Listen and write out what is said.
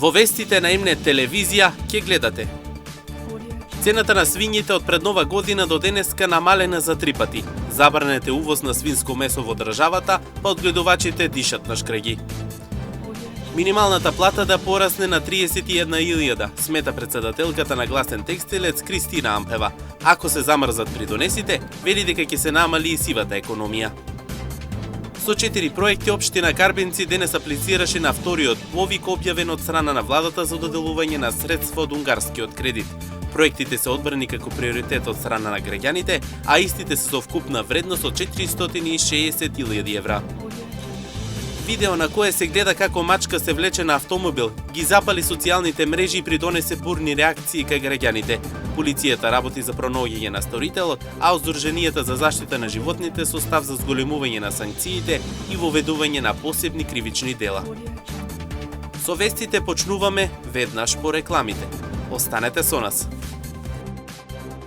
Во вестите на М-нет телевизија ќе гледате: цената на свињите од пред нова година до денеска намалена за 3 пати. Забранет е увоз на свинско месо во државата, па одгледувачите дишат на шкреги. Минималната плата да порасне на 31.000, смета председателката на Гласен текстилец Кристина Ампева. Ако се замрзат придонесите, вели дека ќе се намали и сивата економија. Со 4 проекти општина Карбенци денес аплицираше на вториот повик објавен од страна на владата за доделување на средства од унгарскиот кредит. Проектите се одбрани како приоритет од страна на граѓаните, а истите се со вкупна вредност од 460.000 евра. Видео на кое се гледа како мачка се влече на автомобил ги запали социјалните мрежи и придонесе бурни реакции кај граѓаните. Полицијата работи за пронаоѓање на сторителот, а Здруженијата за заштита на животните со став за зголемување на санкциите и воведување на посебни кривични дела. Со вестите почнуваме веднаш по рекламите. Останете со нас.